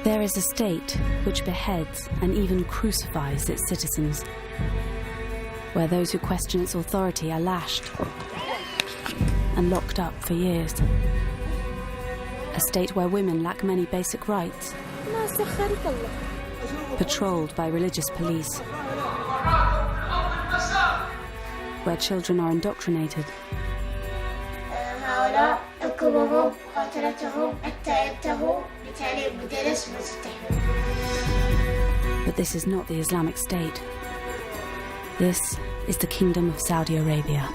There is a state which beheads and even crucifies its citizens, where those who question its authority are lashed and locked up for years. A state where women lack many basic rights, patrolled by religious police, where children are indoctrinated, but this is not the Islamic State. This is the Kingdom of Saudi Arabia.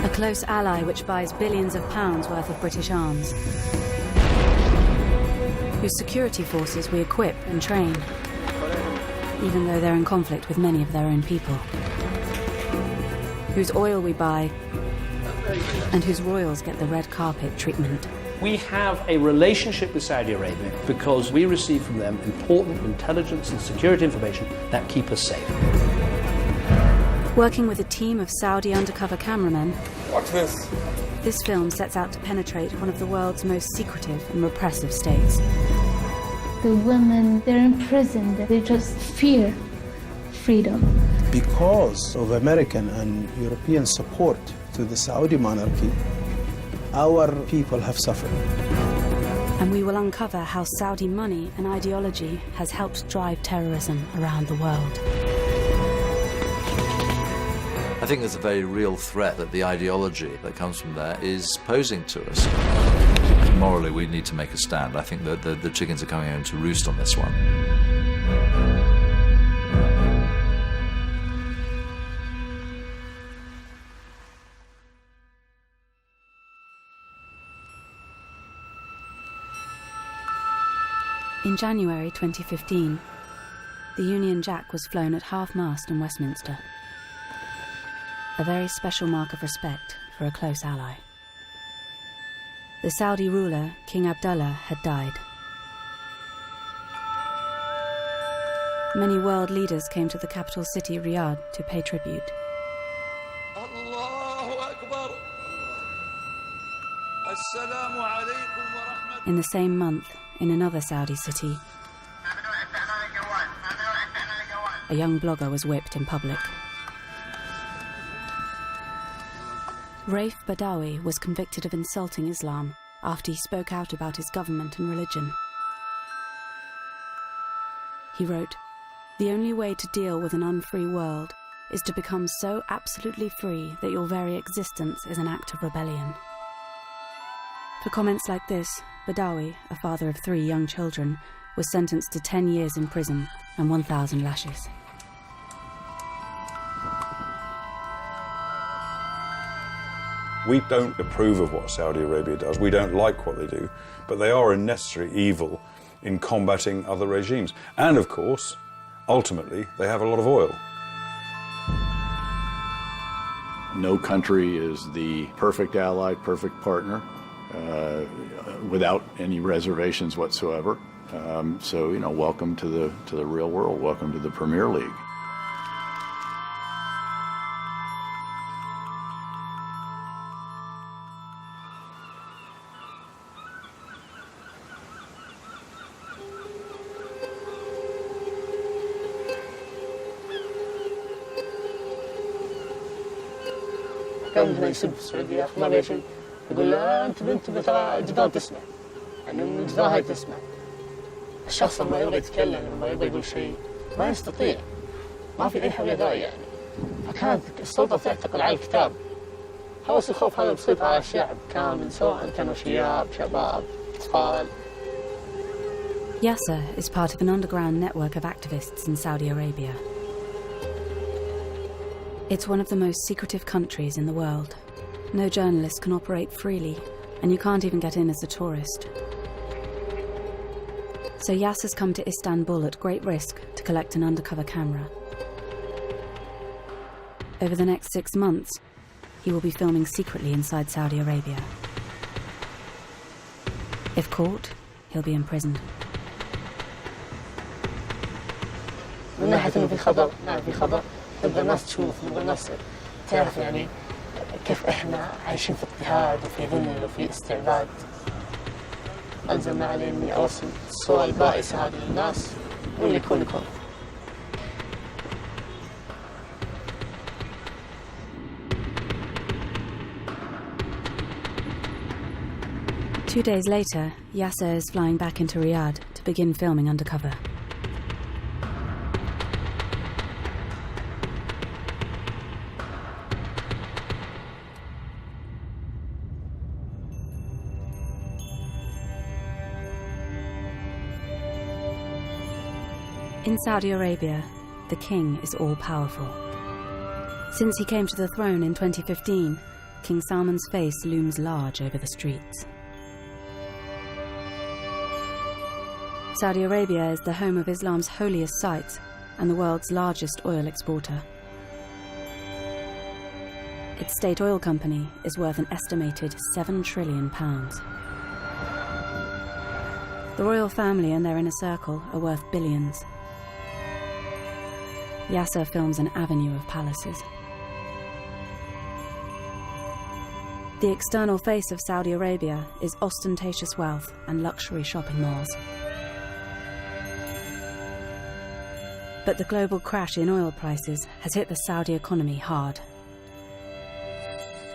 A close ally which buys billions of pounds worth of British arms, whose security forces we equip and train, even though they're in conflict with many of their own people, whose oil we buy, and whose royals get the red carpet treatment. We have a relationship with Saudi Arabia because we receive from them important intelligence and security information that keep us safe. Working with a team of Saudi undercover cameramen, watch this. This film sets out to penetrate one of the world's most secretive and repressive states. The women, they're imprisoned. They just fear freedom. Because of American and European support to the Saudi monarchy, our people have suffered. And we will uncover how Saudi money and ideology has helped drive terrorism around the world. I think there's a very real threat that the ideology that comes from there is posing to us. Morally, we need to make a stand. I think that the chickens are coming home to roost on this one. In January 2015, the Union Jack was flown at half-mast in Westminster. A very special mark of respect for a close ally. The Saudi ruler, King Abdullah, had died. Many world leaders came to the capital city, Riyadh, to pay tribute. In the same month, in another Saudi city, a young blogger was whipped in public. Raif Badawi was convicted of insulting Islam after he spoke out about his government and religion. He wrote, "The only way to deal with an unfree world is to become so absolutely free that your very existence is an act of rebellion." For comments like this, Badawi, a father of 3 young children, was sentenced to 10 years in prison and 1,000 lashes. We don't approve of what Saudi Arabia does. We don't like what they do, but they are a necessary evil in combating other regimes. And of course, ultimately, they have a lot of oil. No country is the perfect ally, perfect partner, without any reservations whatsoever. So, you know, welcome to the real world. Welcome to the Premier League. كان هنا يسب في السعودية ما بيه شيء يقول له أنت بنت جدار تسمع يعني من الجدار هاي تسمع الشخص لما يبغى يتكلم لما يبغى يقول شيء ما يستطيع ما في أي حاجة داعي يعني فكانت السلطة تعتقل على الكتاب هوس الخوف هذا بيسيطر على الشعب كامل سواء كانوا شباب أطفال. Yasser is part of an underground network of activists in Saudi Arabia. It's one of the most secretive countries in the world. No journalist can operate freely, and you can't even get in as a tourist. So Yasser's come to Istanbul at great risk to collect an undercover camera. Over the next 6 months, he will be filming secretly inside Saudi Arabia. If caught, he'll be imprisoned. من ناحية إنه في خطر، نعم في خطر، تبغى الناس تشوف، تبغى الناس تعرف يعني كيف إحنا عايشين في اضطهاد وفي ذل وفي استعباد. ألزم علي إني أوصل الصورة البائسة هذه للناس واللي يكون يكون. Two days later, Yasser is flying back into Riyadh to begin filming Undercover. In Saudi Arabia, the king is all-powerful. Since he came to the throne in 2015, King Salman's face looms large over the streets. Saudi Arabia is the home of Islam's holiest sites and the world's largest oil exporter. Its state oil company is worth an estimated £7 trillion. The royal family and their inner circle are worth billions. Yasser films an avenue of palaces. The external face of Saudi Arabia is ostentatious wealth and luxury shopping malls. But the global crash in oil prices has hit the Saudi economy hard.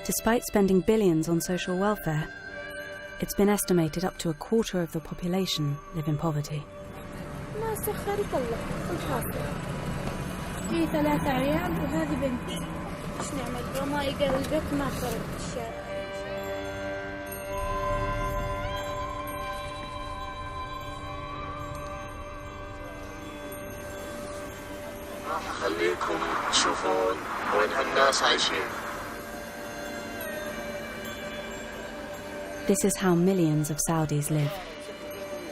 Despite spending billions on social welfare, it's been estimated up to a quarter of the population live in poverty. في 3 عيال وهذه بنتي. ايش نعمل؟ وما يقل البيت ما خرج الشارع. راح اخليكم تشوفون وين هالناس عايشين. This is how millions of Saudis live,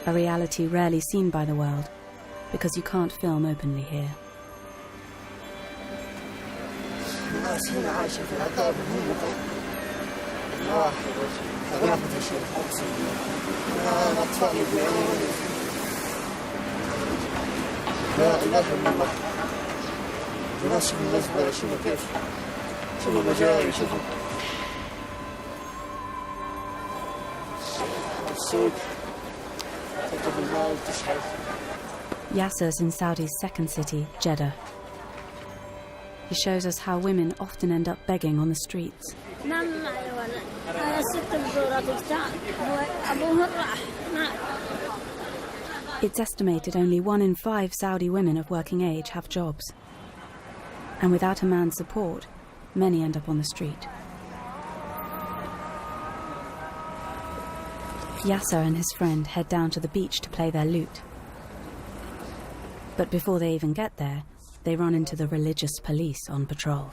a reality rarely seen by the world because you can't film openly here. الناس هنا عايشة في عذاب مهين. الواحد غرفة الشيخ حبسي. الأطفال يبيعون. لا إله إلا الله. الناس من الأزبال شنو كيف؟ شنو مجاري شنو؟ السوق تجيب المال تشحذ. Yasser's in Saudi's second city, Jeddah. He shows us how women often end up begging on the streets. It's estimated only 1 in 5 Saudi women of working age have jobs. And without a man's support, many end up on the street. Yasser and his friend head down to the beach to play their lute. But before they even get there, they run into the religious police on patrol.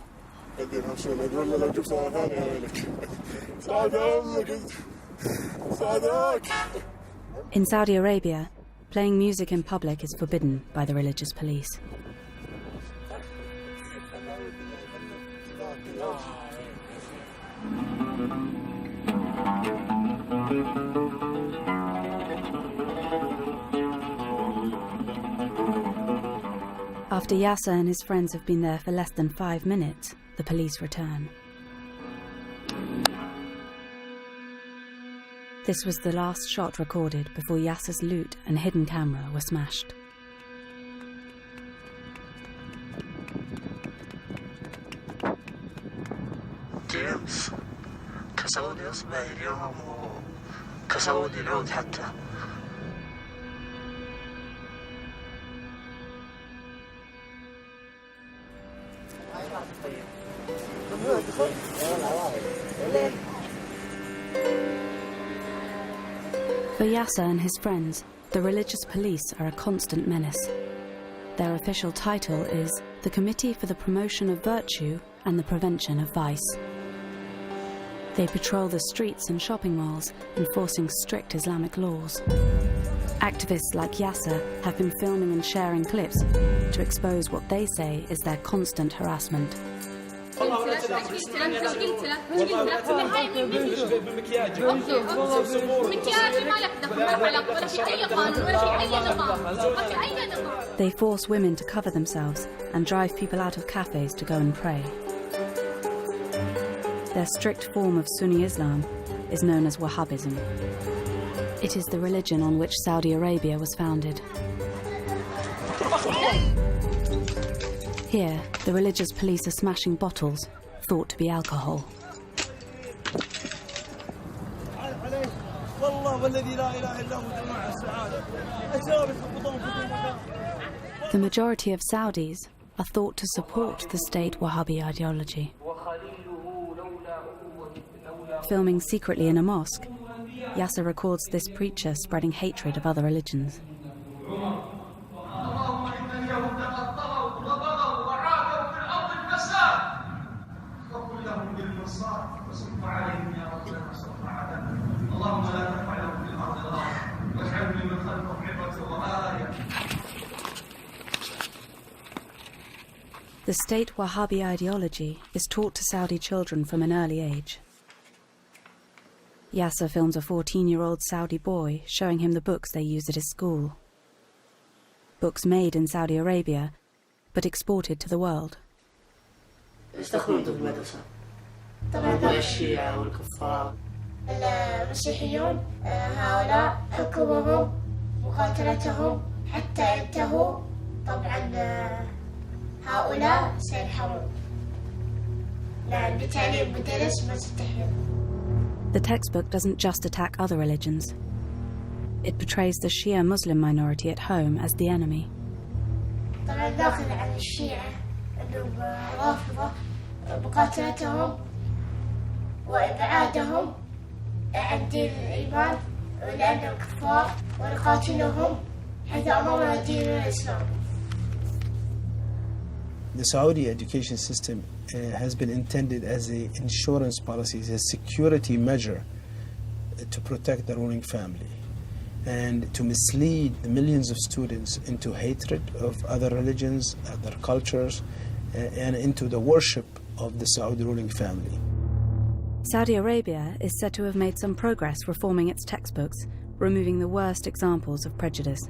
In Saudi Arabia, playing music in public is forbidden by the religious police. After Yasser and his friends have been there for less than 5 minutes, the police return. This was the last shot recorded before Yasser's lute and hidden camera were smashed. جيمس كسوني اصبعي اليوم وكسوني العود حتى. For Yasser and his friends, the religious police are a constant menace. Their official title is the Committee for the Promotion of Virtue and the Prevention of Vice. They patrol the streets and shopping malls, enforcing strict Islamic laws. Activists like Yasser have been filming and sharing clips to expose what they say is their constant harassment. They force women to cover themselves and drive people out of cafes to go and pray. Their strict form of Sunni Islam is known as Wahhabism. It is the religion on which Saudi Arabia was founded. Here, the religious police are smashing bottles, thought to be alcohol. The majority of Saudis are thought to support the state Wahhabi ideology. Filming secretly in a mosque, Yasser records this preacher spreading hatred of other religions. The state Wahhabi ideology is taught to Saudi children from an early age. Yasser films a 14-year-old Saudi boy showing him the books they use at his school. Books made in Saudi Arabia, but exported to the world. الشيعة والكفار المسيحيون هؤلاء حكمهم مقاتلتهم حتى ينتهوا طبعا هؤلاء سينحرون لأن بتعليم مدرس ما تستحيل. The textbook doesn't just attack other religions. It portrays the Shia Muslim minority at home as the enemy. طبعا ناخذ عن الشيعة أنهم رافضة مقاتلتهم وإبعادهم عن دين الإيمان لأنهم كفار ونقاتلهم حيث أمرنا دين الإسلام. The Saudi education system has been intended as an insurance policy, as a security measure to protect the ruling family and to mislead the millions of students into hatred of other religions, other cultures, and into the worship of the Saudi ruling family. Saudi Arabia is said to have made some progress reforming its textbooks, removing the worst examples of prejudice.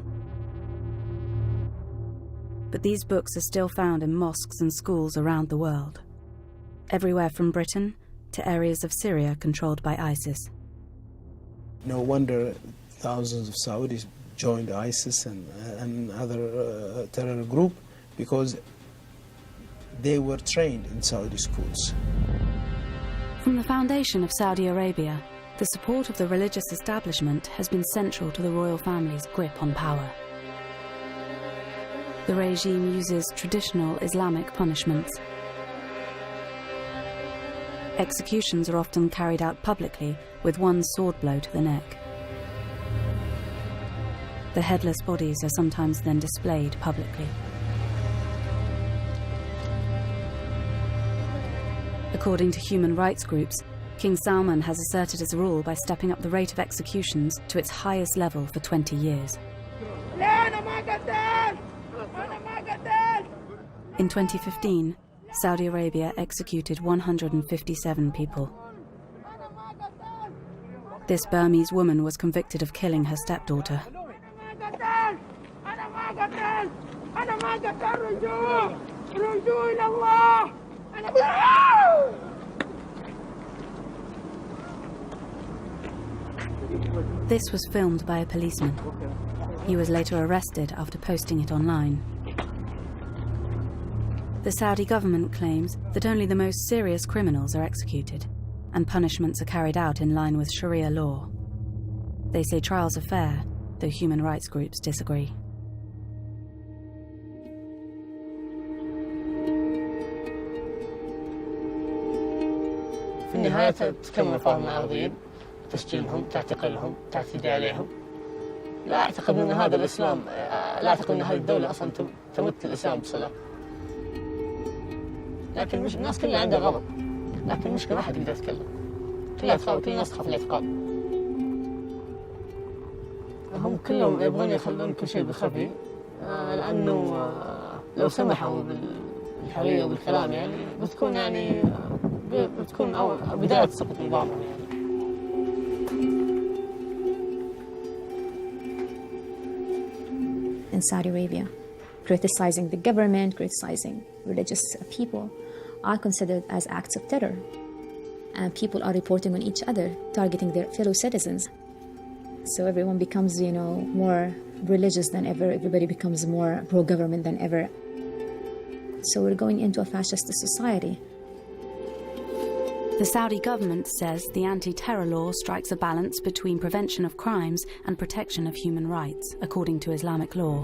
But these books are still found in mosques and schools around the world, everywhere from Britain to areas of Syria controlled by ISIS. No wonder thousands of Saudis joined ISIS and other terror group, because they were trained in Saudi schools. From the foundation of Saudi Arabia, the support of the religious establishment has been central to the royal family's grip on power. The regime uses traditional Islamic punishments. Executions are often carried out publicly with one sword blow to the neck. The headless bodies are sometimes then displayed publicly. According to human rights groups, King Salman has asserted his rule by stepping up the rate of executions to its highest level for 20 years. In 2015, Saudi Arabia executed 157 people. This Burmese woman was convicted of killing her stepdaughter. This was filmed by a policeman. He was later arrested after posting it online. The Saudi government claims that only the most serious criminals are executed, and punishments are carried out in line with Sharia law. They say trials are fair, though human rights groups disagree. في النهاية تكمل فهم العربيين تسجيلهم تعتقلهم تعتدي عليهم. لا أعتقد أن هذا الإسلام لا أعتقد أن هذه الدولة أصلا تمت الإسلام بصلة. لكن الناس كلها عندها غضب، لكن المشكلة ما حد يقدر يتكلم. كل الناس تخاف الاعتقال. هم كلهم يبغون يخلون كل شيء بخفي، لأنه لو سمحوا بالحرية وبالكلام يعني بتكون بداية سقوط نظامهم يعني. In Saudi Arabia, criticizing the government, criticizing religious people are considered as acts of terror. And people are reporting on each other, targeting their fellow citizens. So everyone becomes, more religious than ever. Everybody becomes more pro-government than ever. So we're going into a fascist society. The Saudi government says the anti-terror law strikes a balance between prevention of crimes and protection of human rights, according to Islamic law.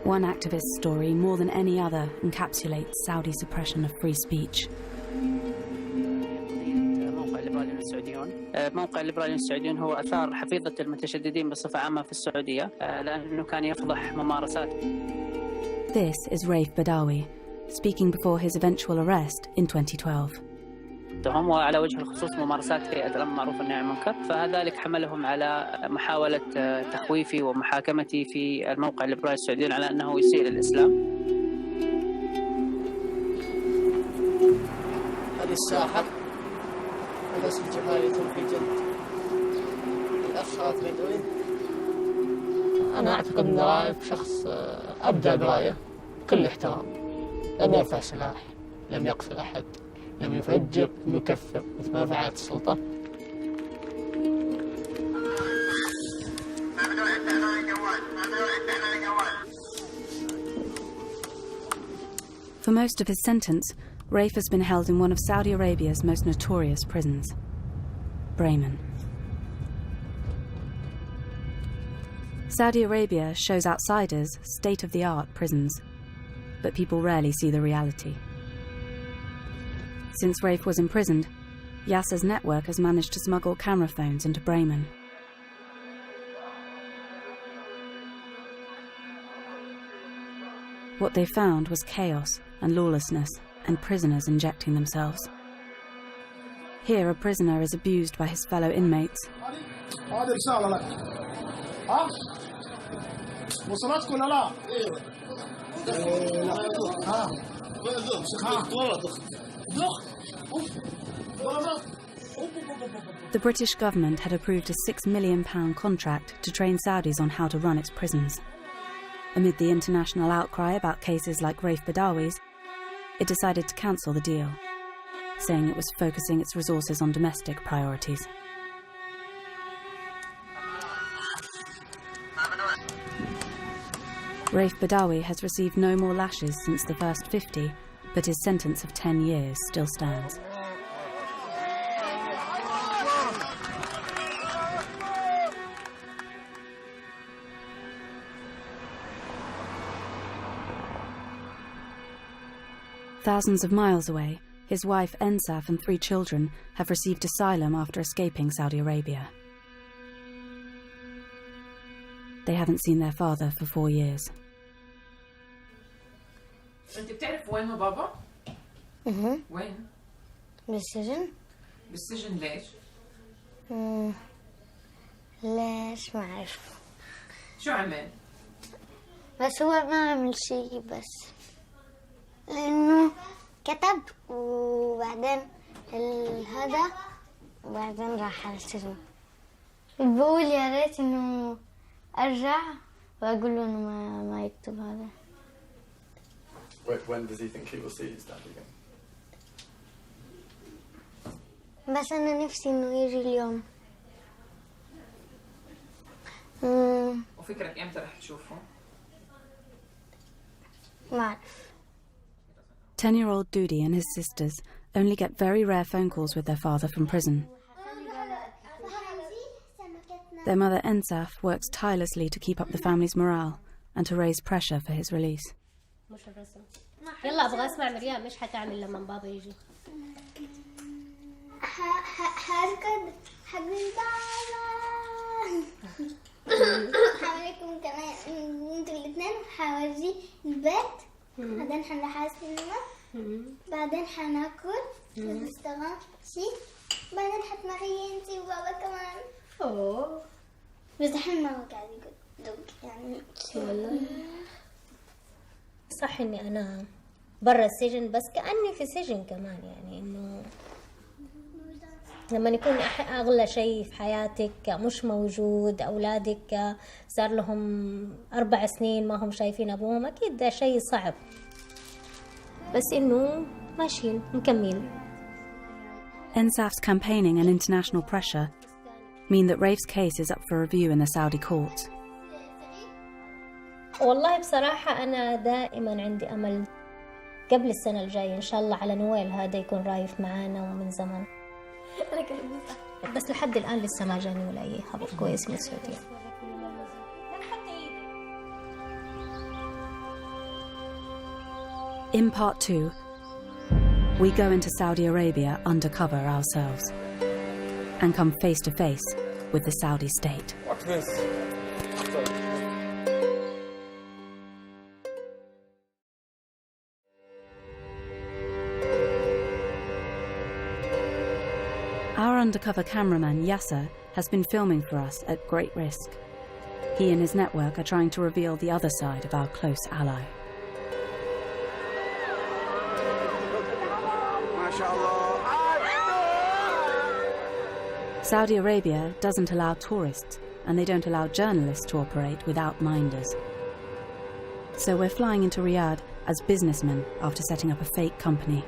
One activist's story, more than any other, encapsulates Saudi suppression of free speech. موقع الليبراليون السعوديون هو أثار حفيظة المتشددين بصفة عامة في السعودية لأنه كان يفضح ممارسات. This is Raif Badawi, speaking before his eventual arrest in 2012. وعلى وجه الخصوص ممارسات هيئة الأمر بالمعروف والنهي عن المنكر، فذلك حملهم على محاولة تخويفي ومحاكمتي في الموقع الليبرالي السعوديون على أنه يسيء للإسلام. هذه الساحة ونسل جباية في جلد الأخ بدوي. أنا أعتقد أن رايف شخص أبدع برايه بكل احترام. لم يرفع سلاح، لم يقتل أحد، لم يفجر، لم يكفر مثل ما فعلت السلطة. For most of his sentence, Raif has been held in one of Saudi Arabia's most notorious prisons, Bremen. Saudi Arabia shows outsiders state-of-the-art prisons, but people rarely see the reality. Since Raif was imprisoned, Yasser's network has managed to smuggle camera phones into Bremen. What they found was chaos and lawlessness, and prisoners injecting themselves. Here, a prisoner is abused by his fellow inmates. The British government had approved a £6 million contract to train Saudis on how to run its prisons. Amid the international outcry about cases like Raif Badawi's, it decided to cancel the deal, saying it was focusing its resources on domestic priorities. Raif Badawi has received no more lashes since the first 50, but his sentence of 10 years still stands. Thousands of miles away, his wife Ensaf and 3 children have received asylum after escaping Saudi Arabia. They haven't seen their father for 4 years. أنت بتعرف وين هو بابا؟ وين؟ بالسجن. بالسجن ليش؟ ليش ما أعرف. شو عمل؟ بس هو ما عمل شيء، بس لأنه كتب وبعدين هذا وبعدين راح على السجن. بقول يا ريت إنه أرجع وأقول له إنه ما يكتب هذا. When does he think he will see his dad again? بس أنا نفسي إنه يجي اليوم. وفكرك إمتى رح تشوفه؟ ما أعرف. 10-year-old Dudi and his sisters only get very rare phone calls with their father from prison. Their mother Ensaf works tirelessly to keep up the family's morale and to raise pressure for his release. مش الرسم. يلا ابغى اسمع مريم ايش حتعمل لما بابا يجي؟ هركض حق بابا. حواليكم كمان انتوا الاثنين حورجي البيت. بعدين حنروح على السينما. بعدين حناكل. نشتغل شيء. بعدين حتمري انتي وبابا كمان. اوه. بس الحين ما هو قاعد يقول يعني. والله. صح اني انا برا السجن بس كأني في سجن كمان، يعني انه لما يكون اغلى شيء في حياتك مش موجود، اولادك صار لهم 4 سنين ما هم شايفين ابوهم، اكيد ده شيء صعب، بس انه ماشيين مكملين. Ensaf's campaigning and international pressure mean that Rafe's case is up for review in the Saudi courts. والله بصراحة أنا دائما عندي أمل قبل السنة الجاية إن شاء الله على نويل هذا يكون رايف معانا ومن زمان. بس لحد الآن لسه ما جاني ولا أي خبر كويس من السعودية. In part 2, we go into Saudi Arabia undercover ourselves and come face to face with the Saudi state. What's this? Our undercover cameraman, Yasser, has been filming for us at great risk. He and his network are trying to reveal the other side of our close ally. Saudi Arabia doesn't allow tourists, and they don't allow journalists to operate without minders. So we're flying into Riyadh as businessmen after setting up a fake company.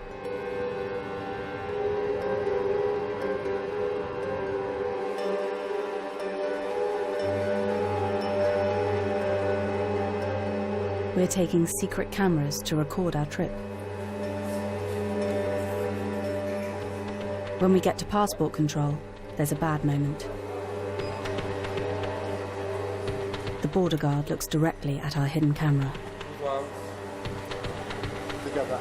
We're taking secret cameras to record our trip. When we get to passport control, there's a bad moment. The border guard looks directly at our hidden camera. Well, together.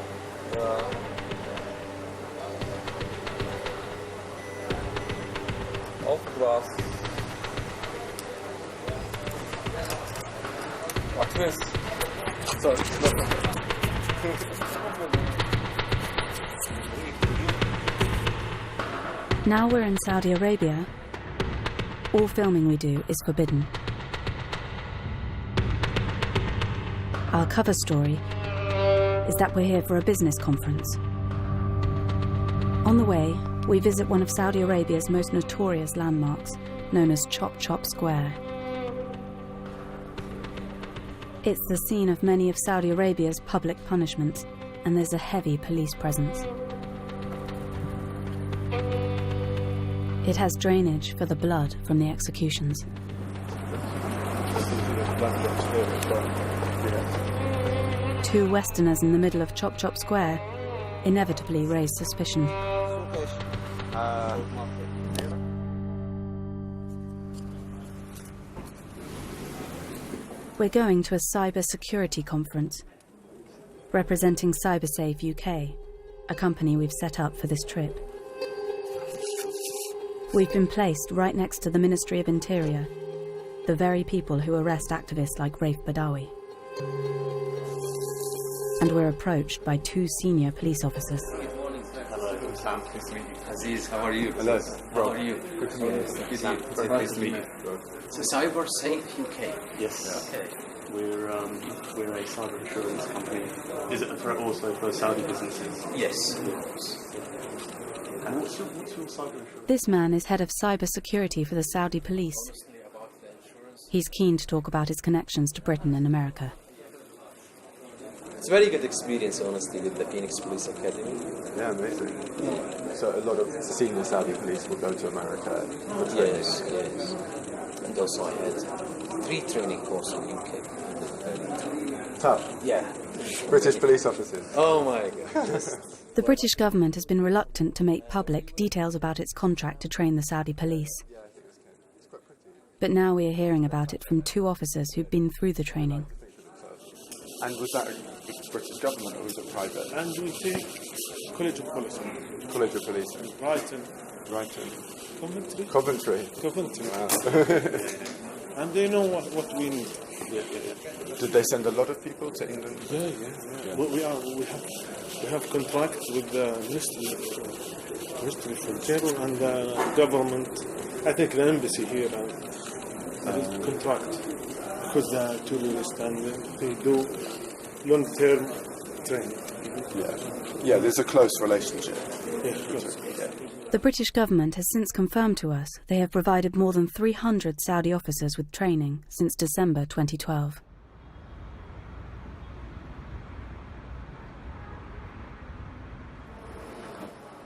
Off glass. What's this? Sorry, Now we're in Saudi Arabia. All filming we do is forbidden. Our cover story is that we're here for a business conference. On the way, we visit one of Saudi Arabia's most notorious landmarks, known as Chop Chop Square. It's the scene of many of Saudi Arabia's public punishments, and there's a heavy police presence. It has drainage for the blood from the executions. Two Westerners in the middle of Chop Chop Square inevitably raise suspicion. We're going to a cyber security conference representing CyberSafe UK, a company we've set up for this trip. We've been placed right next to the Ministry of Interior, the very people who arrest activists like Rafe Badawi. And we're approached by two senior police officers. Good morning, sir. Hello, Sam. Nice to meet you. Aziz, how are you? Hello. How are you? Good to meet you. Sam. Very nice to meet you. So CyberSafe UK? Yes. Okay. We're a cyber insurance company. Is it a threat also for Saudi businesses? Yes. And what's your cyber insurance? This man is head of cyber security for the Saudi police. He's keen to talk about his connections to Britain and America. It's a very good experience, honestly, with the Phoenix Police Academy. Yeah, amazing. So a lot of senior Saudi police will go to America for training. Yes, yes. And also I had 3 training courses in UK. Tough? Yeah. British police officers? Oh my God. The British government has been reluctant to make public details about its contract to train the Saudi police. But now we are hearing about it from 2 officers who've been through the training. And was that a British government or was it private? And we take College of Police. College of Police. Brighton. Coventry? Coventry. Wow. And they know what we need. Yeah. Did they send a lot of people to England? Yeah. We have contracts with the Ministry for Interior and the government. I think the embassy here has contract because they are tourists and they do long-term training. Yeah, there's a close relationship. Yeah, close. The British government has since confirmed to us they have provided more than 300 Saudi officers with training since December 2012.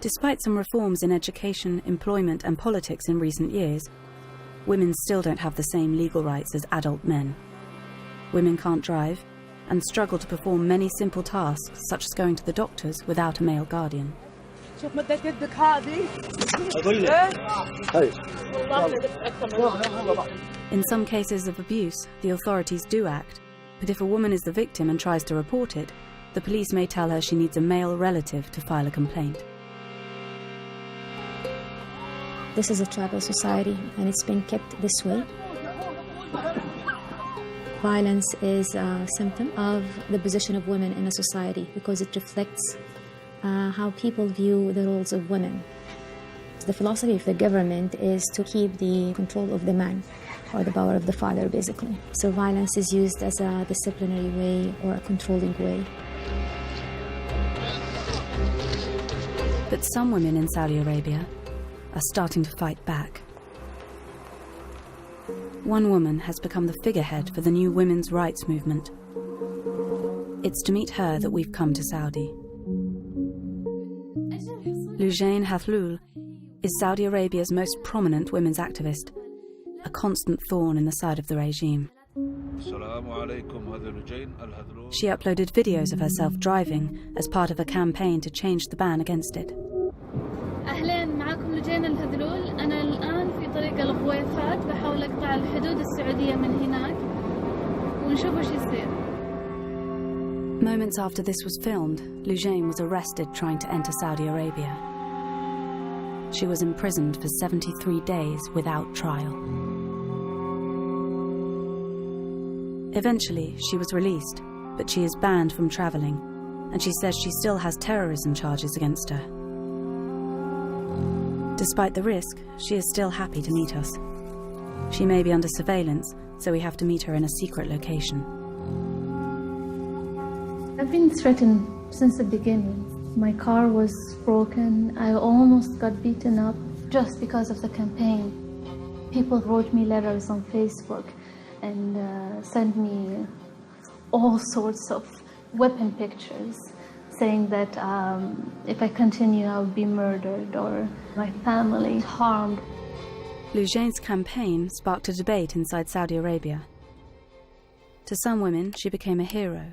Despite some reforms in education, employment and politics in recent years, women still don't have the same legal rights as adult men. Women can't drive and struggle to perform many simple tasks, such as going to the doctors without a male guardian. In some cases of abuse, the authorities do act, but if a woman is the victim and tries to report it, the police may tell her she needs a male relative to file a complaint. This is a tribal society, and it's been kept this way. Violence is a symptom of the position of women in a society because it reflects how people view the roles of women. The philosophy of the government is to keep the control of the man, or the power of the father, basically. So violence is used as a disciplinary way or a controlling way. But some women in Saudi Arabia are starting to fight back. One woman has become the figurehead for the new women's rights movement. It's to meet her that we've come to Saudi. Lujain Hathlul is Saudi Arabia's most prominent women's activist, a constant thorn in the side of the regime. She uploaded videos of herself driving as part of a campaign to change the ban against it. أهلين معكم لجين الهذلول. أنا الآن في طريق الغويفات بحاول أقطع الحدود السعودية من هناك ونشوف وش يصير. Moments after this was filmed, Lujain was arrested trying to enter Saudi Arabia. She was imprisoned for 73 days without trial. Eventually, she was released, but she is banned from travelling, and she says she still has terrorism charges against her. Despite the risk, she is still happy to meet us. She may be under surveillance, so we have to meet her in a secret location. I've been threatened since the beginning. My car was broken. I almost got beaten up just because of the campaign. People wrote me letters on Facebook and sent me all sorts of weapon pictures, saying that if I continue, I would be murdered or my family harmed. Lujain's campaign sparked a debate inside Saudi Arabia. To some women, she became a hero.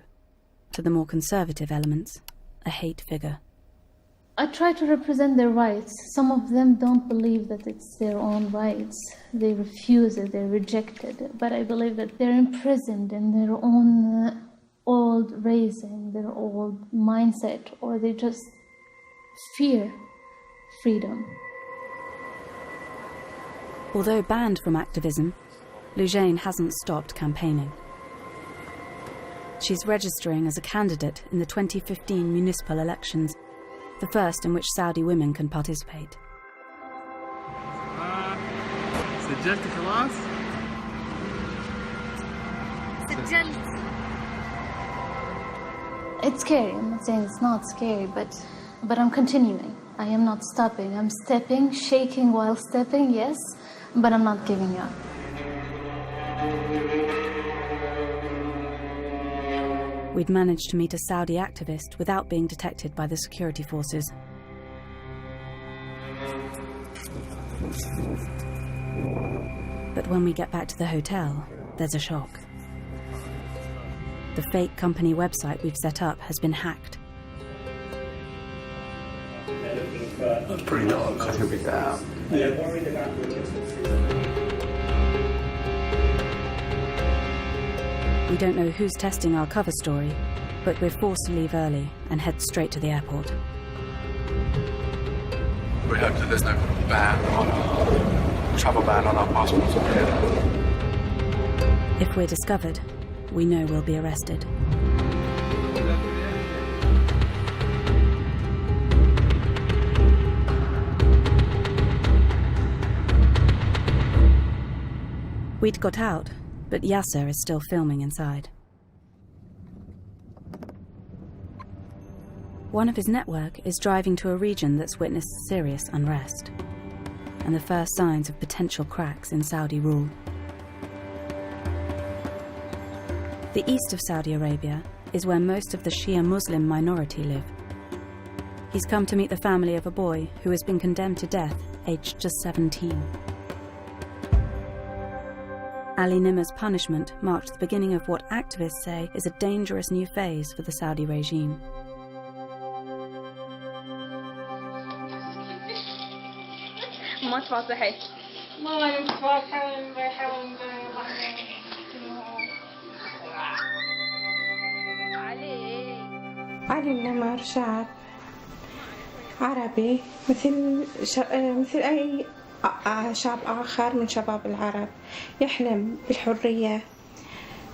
To the more conservative elements, a hate figure. I try to represent their rights. Some of them don't believe that it's their own rights. They refuse it, they reject it. But I believe that they're imprisoned in their own old raising, their old mindset, or they just fear freedom. Although banned from activism, Lujain hasn't stopped campaigning. She's registering as a candidate in the 2015 municipal elections, the first in which Saudi women can participate. سجلت خلاص؟ سجلت. It's scary. I'm not saying it's not scary, but I'm continuing. I am not stopping. I'm stepping, shaking while stepping, yes, but I'm not giving up. We'd managed to meet a Saudi activist without being detected by the security forces. But when we get back to the hotel, there's a shock. The fake company website we've set up has been hacked. That's pretty dark. I think we get out. We don't know who's testing our cover story, but we're forced to leave early and head straight to the airport. We hope that there's no travel ban on our passports. If we're discovered, we know we'll be arrested. We'd got out, but Yasser is still filming inside. One of his network is driving to a region that's witnessed serious unrest and the first signs of potential cracks in Saudi rule. The east of Saudi Arabia is where most of the Shia Muslim minority live. He's come to meet the family of a boy who has been condemned to death, aged just 17. Ali Nimr's punishment marked the beginning of what activists say is a dangerous new phase for the Saudi regime. ما تفاصحي ماما نتفاصحي بيحاول علي النمر شاب عربي مثل أي شاب آخر من شباب العرب، يحلم بالحرية،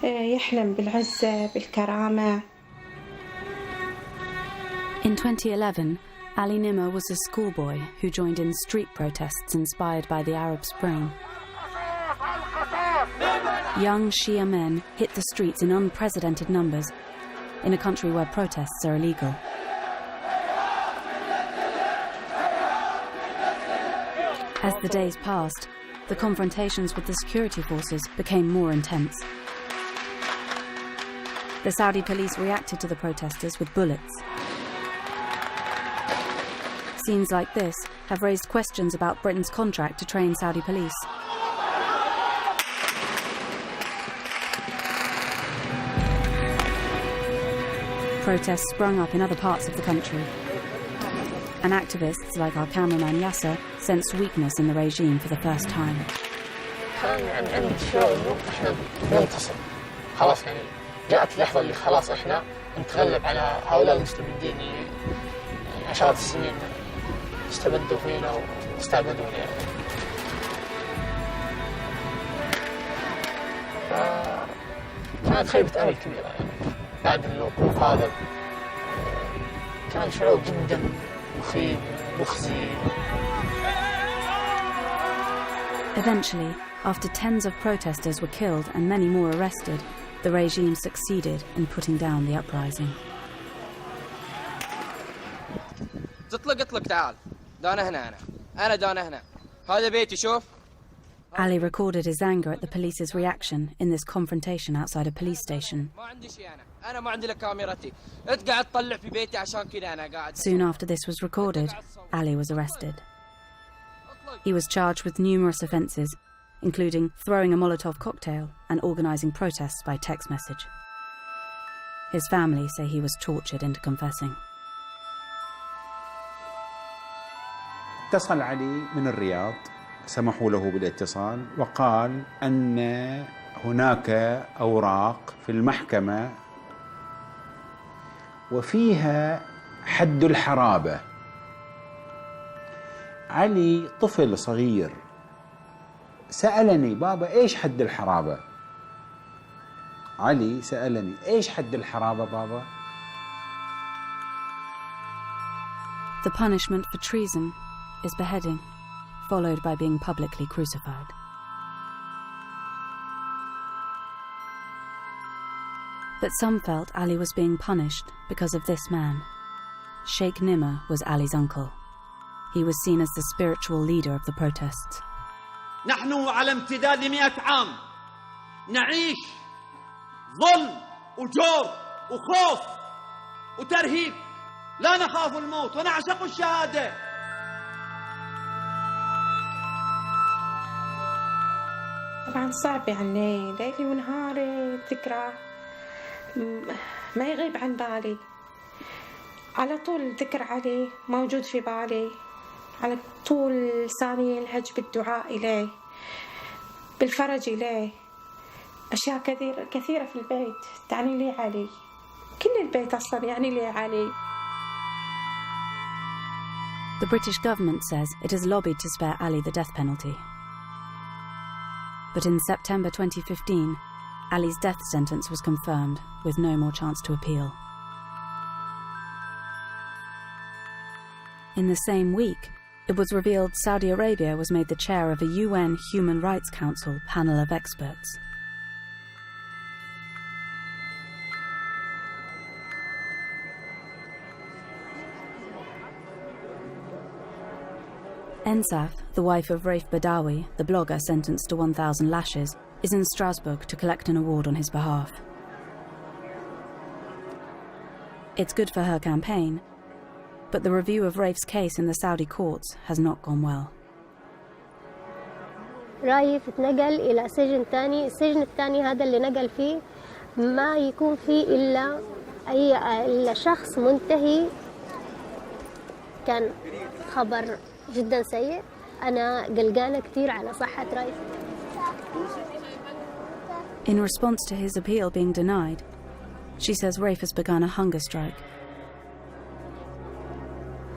يحلم بالعزة، بالكرامة. In 2011, Ali Nimr was a schoolboy who joined in street protests inspired by the Arab Spring. Young Shia men hit the streets in unprecedented numbers in a country where protests are illegal. As the days passed, the confrontations with the security forces became more intense. The Saudi police reacted to the protesters with bullets. Scenes like this have raised questions about Britain's contract to train Saudi police. Protests sprung up in other parts of the country, and activists like our cameraman Yasser sensed weakness in the regime for the first time. كان عندي شعور إنه إحنا ننتصر، خلاص يعني جاءت اللحظة اللي خلاص إحنا نتغلب على هؤلاء المستبدين اللي عشرات السنين استبدوا فينا واستعبدونا يعني. كانت خيبة أمل كبيرة يعني بعد الوقوف هذا. كان شعور جدا مخيب مخزي. Eventually, after tens of protesters were killed and many more arrested, the regime succeeded in putting down the uprising. اطلق تعال. دانا هنا أنا دانا هنا. هذا بيتي شوف. Ali recorded his anger at the police's reaction in this confrontation outside a police station. Soon after this was recorded, Ali was arrested. He was charged with numerous offences, including throwing a Molotov cocktail and organising protests by text message. His family say he was tortured into confessing. اتصل علي من الرياض، سمحوا له بالاتصال وقال أن هناك أوراق في المحكمة وفيها حد الحرابة. علي طفل صغير سألني بابا إيش حد الحرابة؟ علي سألني إيش حد الحرابة بابا؟ The punishment for treason is beheading, followed by being publicly crucified. But some felt Ali was being punished because of this man. Sheikh Nimr was Ali's uncle. He was seen as the spiritual leader of the protests. نحن على امتداد 100 عام نعيش ظلم وجور وخوف وترهيب. لا نخاف الموت ونعشق الشهادة. طبعا صعب يعني ليلي ونهاري الذكرى ما يغيب عن بالي، على طول ذكر علي موجود في بالي، على طول لساني يلهج بالدعاء إليه، بالفرج إليه. أشياء كثيرة في البيت تعني لي علي، كل البيت أصلا يعني لي علي. The British government says it has lobbied to spare Ali the death penalty. But in September 2015, Ali's death sentence was confirmed, with no more chance to appeal. In the same week, it was revealed Saudi Arabia was made the chair of a UN Human Rights Council panel of experts. Ensaf, the wife of Raif Badawi, the blogger sentenced to 1,000 lashes, is in Strasbourg to collect an award on his behalf. It's good for her campaign, but the review of Raif's case in the Saudi courts has not gone well. رايف اتنقل إلى سجن تاني. السجن التاني هذا اللي نقل فيه ما يكون فيه إلا شخص منتهي. كان خبر جدا سيء. أنا قلقانة كثير على صحة رايف. In response to his appeal being denied, she says Raif has begun a hunger strike.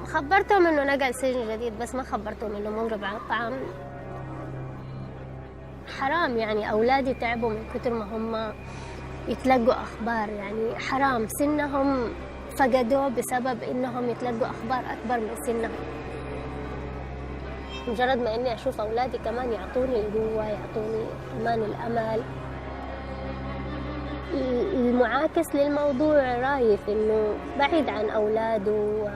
خبرتهم إنه نقل سجن جديد بس ما خبرتهم إنه مغرب على الطعام. حرام يعني أولادي تعبوا من كتر ما هم يتلقوا أخبار، يعني حرام سنهم فقدوه بسبب إنهم يتلقوا أخبار أكبر من سنهم. مجرد ما إني أشوف أولادي كمان يعطوني القوة، يعطوني كمان الأمل. المعاكس للموضوع رايف إنه بعيد عن أولاده،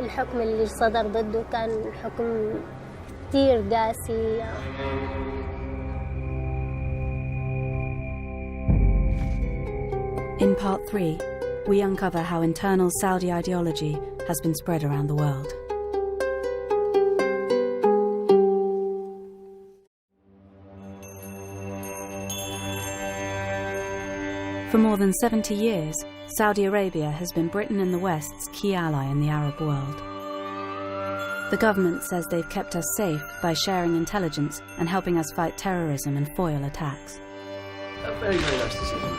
الحكم اللي صدر ضده كان حكم كتير قاسي. In part 3, we uncover how internal Saudi ideology has been spread around the world. For more than 70 years, Saudi Arabia has been Britain and the West's key ally in the Arab world. The government says they've kept us safe by sharing intelligence and helping us fight terrorism and foil attacks. A very, very nice decision.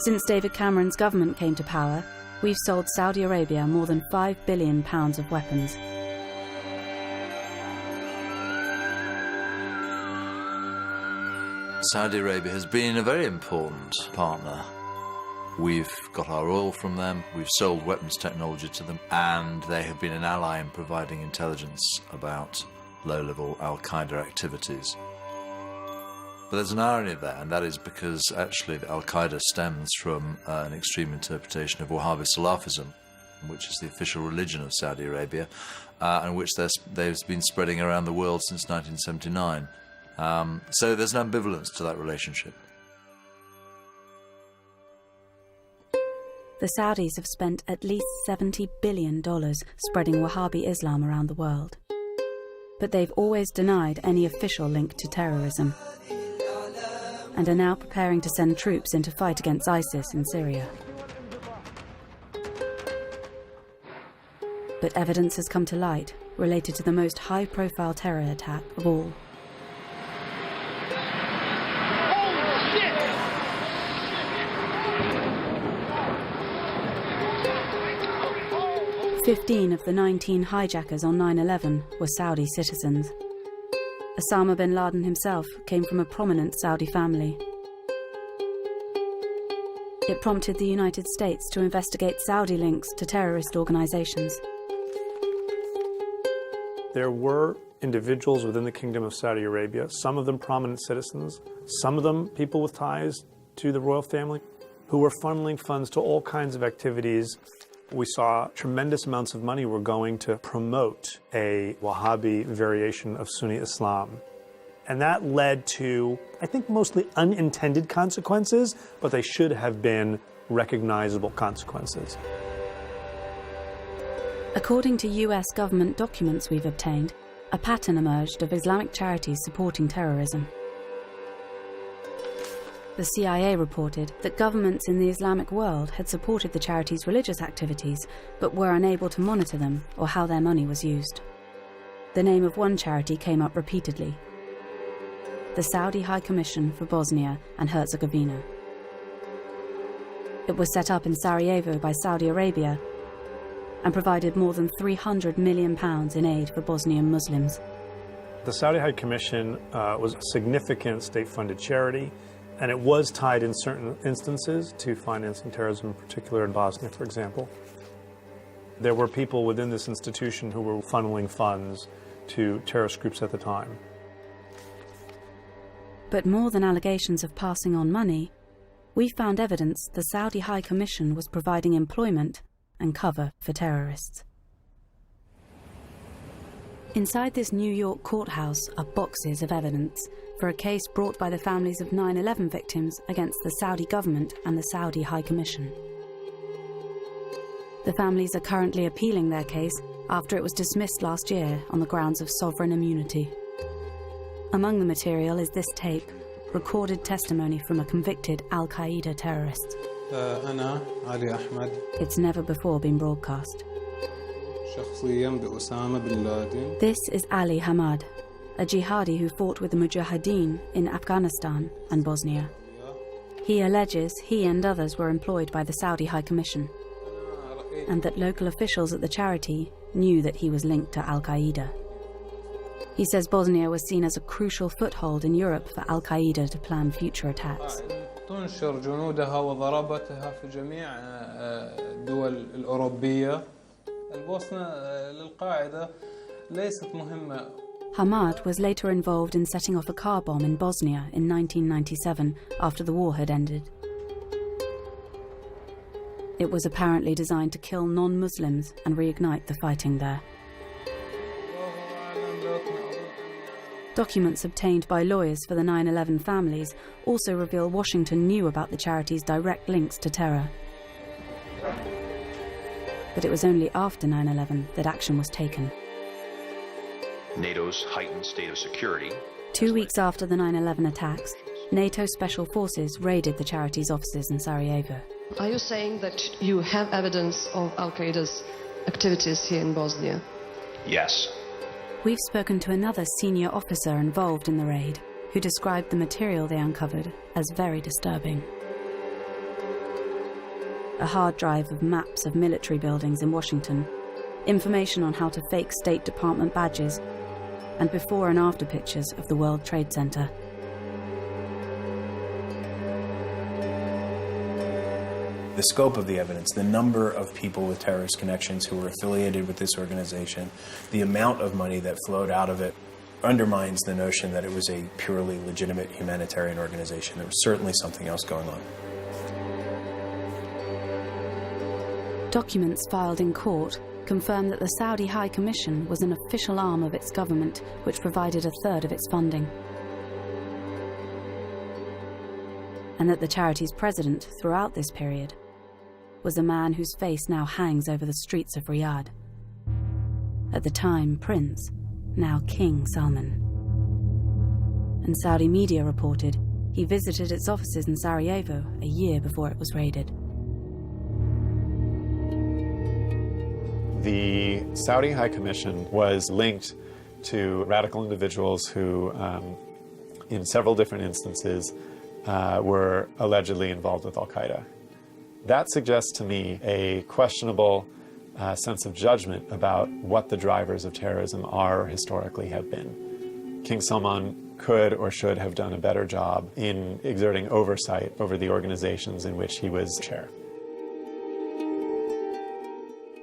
Since David Cameron's government came to power, we've sold Saudi Arabia more than £5 billion of weapons. Saudi Arabia has been a very important partner. We've got our oil from them, we've sold weapons technology to them, and they have been an ally in providing intelligence about low-level Al-Qaeda activities. But there's an irony there, and that is because actually Al-Qaeda stems from an extreme interpretation of Wahhabi Salafism, which is the official religion of Saudi Arabia, and which they've been spreading around the world since 1979. So there's an ambivalence to that relationship. The Saudis have spent at least $70 billion spreading Wahhabi Islam around the world. But they've always denied any official link to terrorism, and are now preparing to send troops in to fight against ISIS in Syria. But evidence has come to light related to the most high-profile terror attack of all. 15 of the 19 hijackers on 9/11 were Saudi citizens. Osama bin Laden himself came from a prominent Saudi family. It prompted the United States to investigate Saudi links to terrorist organizations. There were individuals within the Kingdom of Saudi Arabia, some of them prominent citizens, some of them people with ties to the royal family, who were funneling funds to all kinds of activities. We saw tremendous amounts of money were going to promote a Wahhabi variation of Sunni Islam. And that led to, I think, mostly unintended consequences, but they should have been recognizable consequences. According to US government documents we've obtained, a pattern emerged of Islamic charities supporting terrorism. The CIA reported that governments in the Islamic world had supported the charities' religious activities, but were unable to monitor them or how their money was used. The name of one charity came up repeatedly: the Saudi High Commission for Bosnia and Herzegovina. It was set up in Sarajevo by Saudi Arabia and provided more than £300 million in aid for Bosnian Muslims. The Saudi High Commission was a significant state-funded charity, and it was tied in certain instances to financing terrorism, in particular in Bosnia, for example. There were people within this institution who were funneling funds to terrorist groups at the time. But more than allegations of passing on money, we found evidence the Saudi High Commission was providing employment and cover for terrorists. Inside this New York courthouse are boxes of evidence for a case brought by the families of 9/11 victims against the Saudi government and the Saudi High Commission. The families are currently appealing their case after it was dismissed last year on the grounds of sovereign immunity. Among the material is this tape, recorded testimony from a convicted Al-Qaeda terrorist. أنا علي أحمد. It's never before been broadcast. شخصياً بأسامة بن لادن. This is Ali Hamad, a jihadi who fought with the Mujahideen in Afghanistan and Bosnia. He alleges he and others were employed by the Saudi High Commission, and that local officials at the charity knew that he was linked to Al-Qaeda. He says Bosnia was seen as a crucial foothold in Europe for Al-Qaeda to plan future attacks. تنشر جنودها وضربتها في جميع الدول الأوروبية. البوسنة للقاعدة ليست مهمة. Hamad was later involved in setting off a car bomb in Bosnia in 1997 after the war had ended. It was apparently designed to kill non-Muslims and reignite the fighting there. Documents obtained by lawyers for the 9/11 families also reveal Washington knew about the charity's direct links to terror. But it was only after 9/11 that action was taken. NATO's heightened state of security. 2 weeks after the 9/11 attacks, NATO special forces raided the charity's offices in Sarajevo. Are you saying that you have evidence of Al-Qaeda's activities here in Bosnia? Yes. We've spoken to another senior officer involved in the raid, who described the material they uncovered as very disturbing. A hard drive of maps of military buildings in Washington, information on how to fake State Department badges, and before and after pictures of the World Trade Center. The scope of the evidence, the number of people with terrorist connections who were affiliated with this organization, the amount of money that flowed out of it undermines the notion that it was a purely legitimate humanitarian organization. There was certainly something else going on. Documents filed in court confirm that the Saudi High Commission was an official arm of its government which provided a third of its funding, and that the charity's president throughout this period was a man whose face now hangs over the streets of Riyadh. At the time, Prince, now King Salman. And Saudi media reported he visited its offices in Sarajevo a year before it was raided. The Saudi High Commission was linked to radical individuals who, in several different instances, were allegedly involved with Al-Qaeda. That suggests to me a questionable sense of judgment about what the drivers of terrorism are or historically have been. King Salman could or should have done a better job in exerting oversight over the organizations in which he was chair.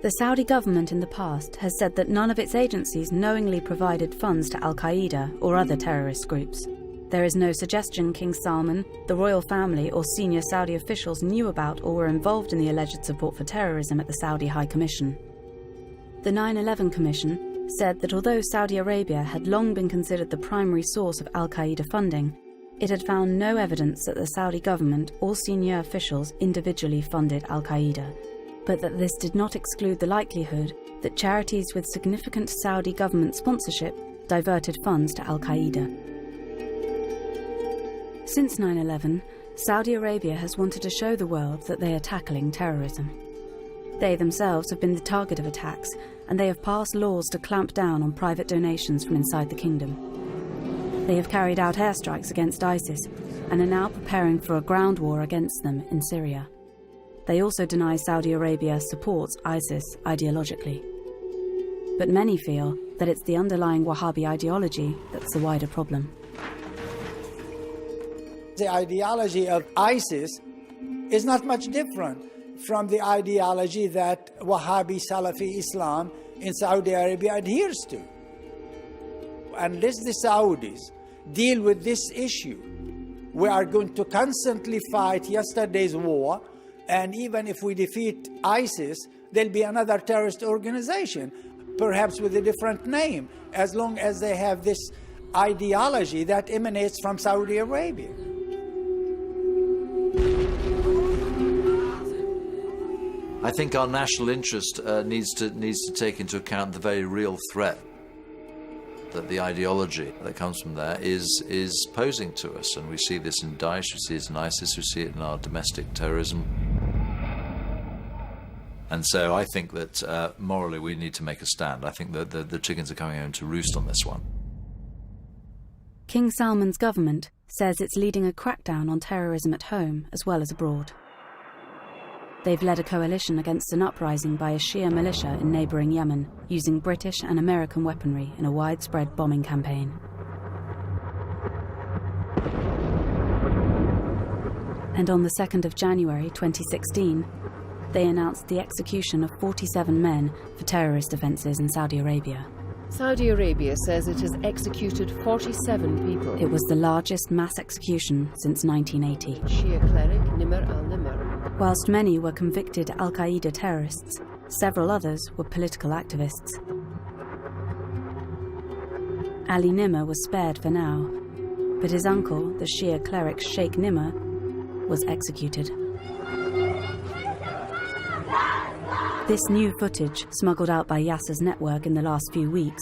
The Saudi government in the past has said that none of its agencies knowingly provided funds to Al-Qaeda or other terrorist groups. There is no suggestion King Salman, the royal family, or senior Saudi officials knew about or were involved in the alleged support for terrorism at the Saudi High Commission. The 9/11 Commission said that although Saudi Arabia had long been considered the primary source of Al-Qaeda funding, it had found no evidence that the Saudi government or senior officials individually funded Al-Qaeda, but that this did not exclude the likelihood that charities with significant Saudi government sponsorship diverted funds to Al-Qaeda. Since 9/11, Saudi Arabia has wanted to show the world that they are tackling terrorism. They themselves have been the target of attacks, and they have passed laws to clamp down on private donations from inside the kingdom. They have carried out airstrikes against ISIS and are now preparing for a ground war against them in Syria. They also deny Saudi Arabia supports ISIS ideologically. But many feel that it's the underlying Wahhabi ideology that's the wider problem. The ideology of ISIS is not much different from the ideology that Wahhabi Salafi Islam in Saudi Arabia adheres to. Unless the Saudis deal with this issue, we are going to constantly fight yesterday's war, and even if we defeat ISIS, there'll be another terrorist organization, perhaps with a different name, as long as they have this ideology that emanates from Saudi Arabia. I think our national interest needs to take into account the very real threat. that the ideology that comes from there is posing to us. And we see this in Daesh, we see it in ISIS, we see it in our domestic terrorism. And so I think that morally we need to make a stand. I think that the chickens are coming home to roost on this one. King Salman's government says it's leading a crackdown on terrorism at home as well as abroad. They've led a coalition against an uprising by a Shia militia in neighbouring Yemen, using British and American weaponry in a widespread bombing campaign. And on the 2nd of January 2016, they announced the execution of 47 men for terrorist offences in Saudi Arabia. Saudi Arabia says it has executed 47 people. It was the largest mass execution since 1980. Shia cleric Nimr al-Nimr. Whilst many were convicted Al-Qaeda terrorists, several others were political activists. Ali Nimr was spared for now, but his uncle, the Shia cleric Sheikh Nimr, was executed. This new footage, smuggled out by Yasser's network in the last few weeks,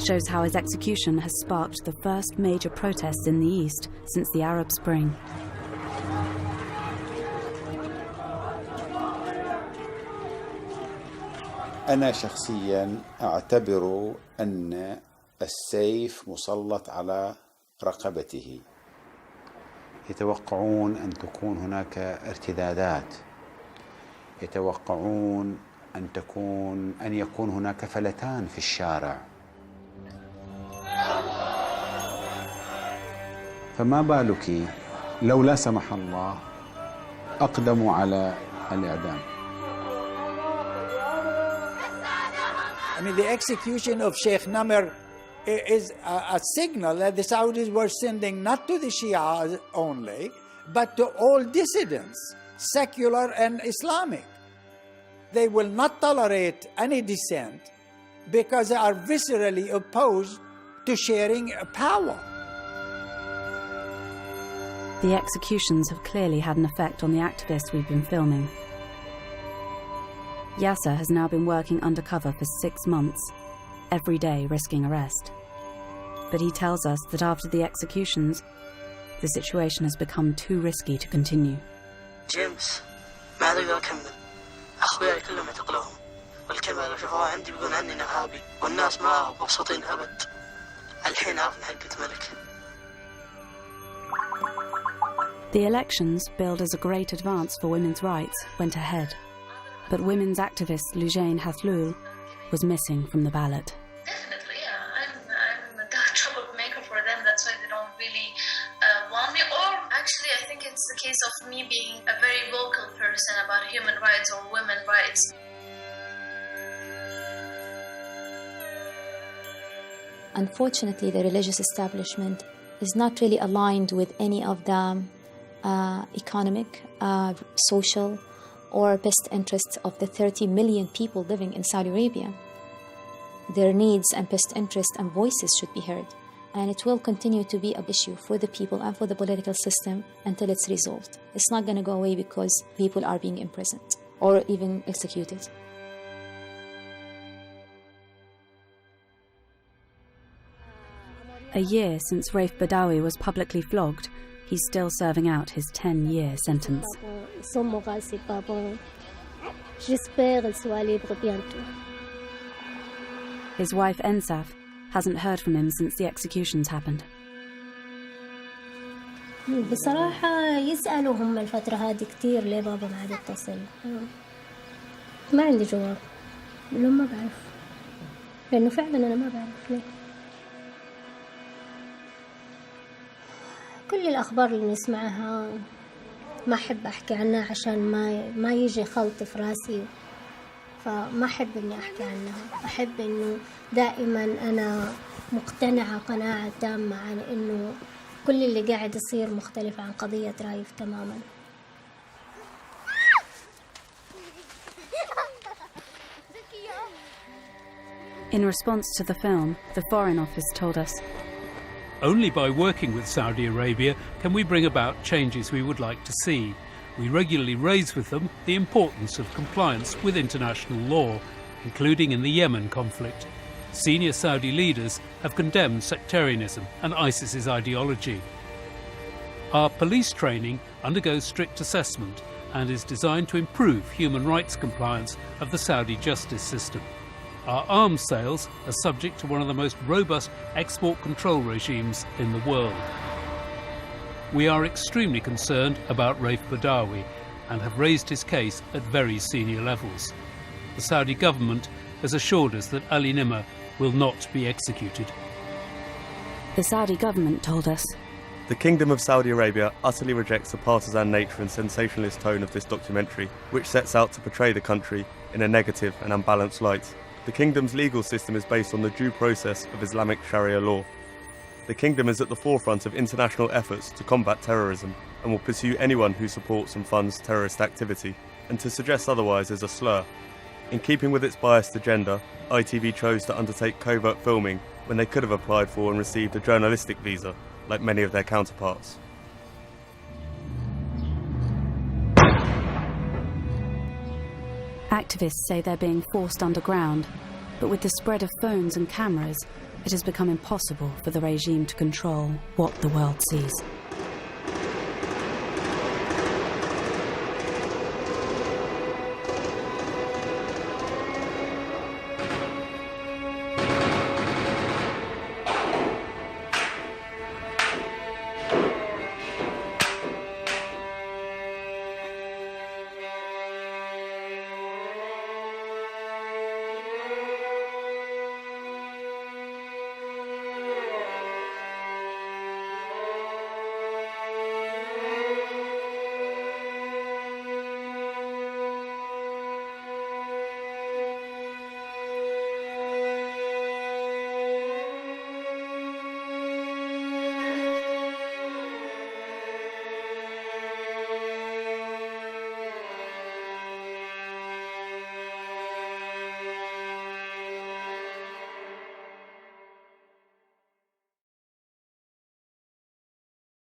shows how his execution has sparked the first major protests in the East since the Arab Spring. أنا شخصياً أعتبر أن السيف مسلط على رقبته. يتوقعون أن تكون هناك ارتدادات، يتوقعون أن يكون هناك فلتان في الشارع. فما بالك لو لا سمح الله أقدموا على الإعدام. I mean, the execution of Sheikh Nimr is a signal that the Saudis were sending not to the Shia only, but to all dissidents, secular and Islamic. They will not tolerate any dissent because they are viscerally opposed to sharing power. The executions have clearly had an effect on the activists we've been filming. Yasser has now been working undercover for 6 months, every day risking arrest. But he tells us that after the executions, the situation has become too risky to continue. James, ما أقدر أكمل. أخوياي كلهم اعتقلوهم، والكاميرا شافوها عندي بيقولون عني إرهابي، والناس ما مبسوطين أبد. الحين عرفنا حقة ملك. The elections, billed as a great advance for women's rights, went ahead. But women's activist Lujain Hathlul was missing from the ballot. Definitely, yeah. I'm a troublemaker for them. That's why they don't really want me. Or actually, I think it's the case of me being a very vocal person about human rights or women's rights. Unfortunately, the religious establishment is not really aligned with any of the economic, social, or best interests of the 30 million people living in Saudi Arabia. Their needs and best interests and voices should be heard, and it will continue to be an issue for the people and for the political system until it's resolved. It's not going to go away because people are being imprisoned or even executed. A year since Raif Badawi was publicly flogged, he's still serving out his 10-year sentence. His wife Ensaf hasn't heard from him since the executions happened. بصراحة يسألوهم الفترة هذه كتير ليه بابا ما عاد يتصل. ما عندي جواب. لهم ما بعرف. لأنه فعلا أنا ما بعرف ليه. كل الأخبار اللي نسمعها ما أحب أحكي عنها عشان ما يجي خلط في راسي، فما أحب إني أحكي عنها. أحب إنه دائما أنا مقتنعة قناعة تامة عن إنه كل اللي قاعد يصير مختلف عن قضية رايف تماما. In response to the film, the Foreign Office told us, "Only by working with Saudi Arabia can we bring about changes we would like to see. We regularly raise with them the importance of compliance with international law, including in the Yemen conflict. Senior Saudi leaders have condemned sectarianism and ISIS's ideology. Our police training undergoes strict assessment and is designed to improve human rights compliance of the Saudi justice system. Our arms sales are subject to one of the most robust export control regimes in the world. We are extremely concerned about Raif Badawi and have raised his case at very senior levels. The Saudi government has assured us that Ali Nimr will not be executed. The Saudi government told us, "The Kingdom of Saudi Arabia utterly rejects the partisan nature and sensationalist tone of this documentary, which sets out to portray the country in a negative and unbalanced light. The Kingdom's legal system is based on the due process of Islamic Sharia law. The Kingdom is at the forefront of international efforts to combat terrorism and will pursue anyone who supports and funds terrorist activity, and to suggest otherwise is a slur. In keeping with its biased agenda, ITV chose to undertake covert filming when they could have applied for and received a journalistic visa, like many of their counterparts." Activists say they're being forced underground, but with the spread of phones and cameras, it has become impossible for the regime to control what the world sees.